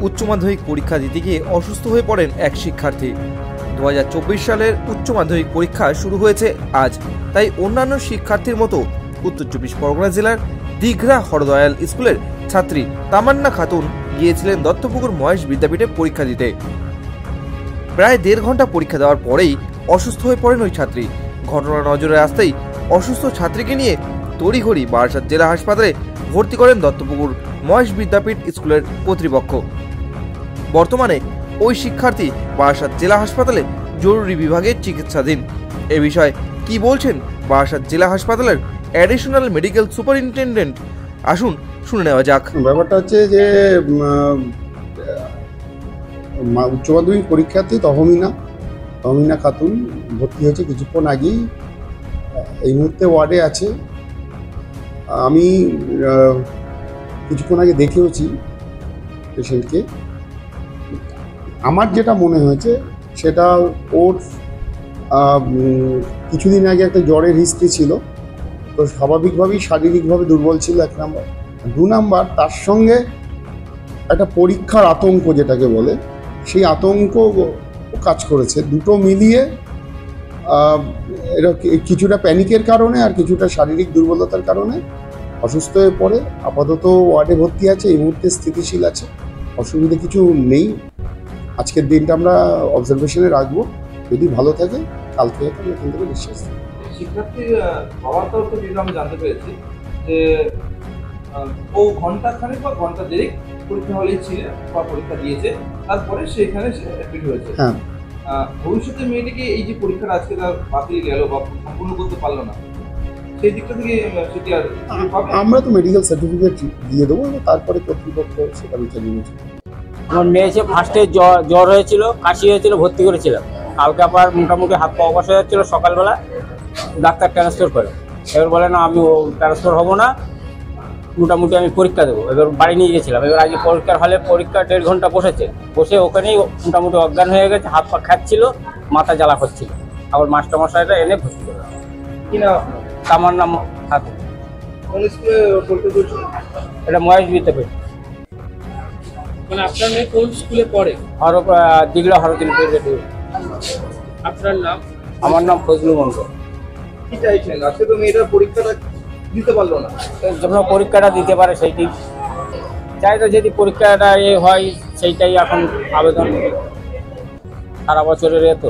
উচ্চ মাধ্যমিক পরীক্ষা দিতে গিয়ে অসুস্থ হয়ে পড়েন এক শিক্ষার্থী। 2024 সালের উচ্চ মাধ্যমিক পরীক্ষা শুরু হয়েছে আজ, তাই অন্যান্য শিক্ষার্থীর মতো উত্তর 24 পরগনা জেলার দিঘরা হরদয়াল স্কুলের ছাত্রী তামান্না খাতুন গিয়েছিলেন দত্তপুকুর মহেশ বিদ্যাপীঠে পরীক্ষা দিতে। প্রায় 1.5 ঘন্টা পরীক্ষা দেওয়ার পরেই অসুস্থ হয়ে পড়েন ওই ছাত্রী। ঘটনা নজরে আসতেই অসুস্থ ছাত্রীকে নিয়ে তড়িঘড়ি বারাসাত জেলা হাসপাতালে ভর্তি করেন দত্তপুকুর মহেশ বিদ্যাপীঠ স্কুলের কর্তৃপক্ষ। বর্তমানে ওই শিক্ষার্থী বারাসাত জেলা হাসপাতালে জরুরি বিভাগে চিকিৎসাধীন। এ বিষয়ে কি বলছেন বারাসাত জেলা হাসপাতালের অ্যাডিশনাল মেডিকেল সুপারিনটেন্ডেন্ট, আসুন শুনে নেওয়া যাক। ব্যাপারটা হচ্ছে যে উচ্চ মাধ্যমিক পরীক্ষার্থী তহমিনা খাতুন ভর্তি হয়েছে কিছুক্ষণ আগেই, এই মুহূর্তে ওয়ার্ডে আছে। আমি কিছুক্ষণ আগে দেখেওছি পেশেন্টকে। আমার যেটা মনে হয়েছে সেটা ওর কিছুদিন আগে একটা জ্বরের হিস্ট্রি ছিল, তো স্বাভাবিকভাবেই শারীরিকভাবে দুর্বল ছিল 1 নম্বর। 2 নম্বর, তার সঙ্গে একটা পরীক্ষার আতঙ্ক যেটাকে বলে, সেই আতঙ্ক কাজ করেছে। দুটো মিলিয়ে এটা কিছুটা প্যানিকের কারণে আর কিছুটা শারীরিক দুর্বলতার কারণে অসুস্থ হয়ে পড়ে। আপাতত ওয়ার্ডে ভর্তি আছে, এই মুহূর্তে স্থিতিশীল আছে, অসুবিধা কিছু নেই। আজকের দিনটা আমরা অবজারভেশনে রাখবো, যদি ভালো থাকে কালকে হয়তো এখান থেকে বিশ্বাস। শিক্ষার্থীর বাবার তরফ থেকে আমি জানতে পেরেছি যে ও ঘন্টা খানেক বা ঘন্টা দেরি পরীক্ষা হলেই ছিল বা পরীক্ষা দিয়েছে, তারপরে সেখানে সে অ্যাডমিট হয়েছে। হ্যাঁ, ভবিষ্যতে মেয়েটিকে এই যে পরীক্ষাটা আজকে তার বাতিল গেল বা সম্পূর্ণ করতে পারলো না, সেই দিকটা থেকে সেটি আর আমরা তো মেডিকেল সার্টিফিকেট দিয়ে দেবো, তারপরে কর্তৃপক্ষ সেটা বিচার বিবেচনা। আমার মেয়ে এসে ফার্স্টে জ্বর হয়েছিল, কাশি হয়েছিল, ভর্তি করেছিলাম। কালকে আবার মোটামুটি হাত পা অবশ হয়ে যাচ্ছিলো। সকালবেলা ডাক্তার ট্রান্সফার করে, এবার বলে না আমি ট্রান্সফার হবো না, মোটামুটি আমি পরীক্ষা দেবো। এবার বাড়ি নিয়ে গেছিলাম। এবার আজকে পরীক্ষার হলে পরীক্ষা 1.5 ঘন্টা বসে ওখানেই মোটামুটি অজ্ঞান হয়ে গেছে, হাত পা খাচ্ছিল, মাথা জ্বালা করছিল। আবার মাস্টারমশাইটা এনে ভর্তি করে। কি নাম? তামান্না খাতুন। কোন স্কুলে পড়তে চলছিল? এটা মহেশ বিদ্যাপীঠ। মানে আপনার মেয়ে কোন স্কুলে পড়ে? দিঘরা হরদয়াল স্কুলে। আপনার নাম? আমার নাম ফজলুল মন্ডল। কি চাইছেন? আজকে তো মেয়েটা পরীক্ষাটা দিতে পারলো না, যখন পরীক্ষাটা দিতে পারে সেইটি চাই, তো যদি পরীক্ষাটা হয় সেইটাই এখন আবেদন। সারা বছরের তো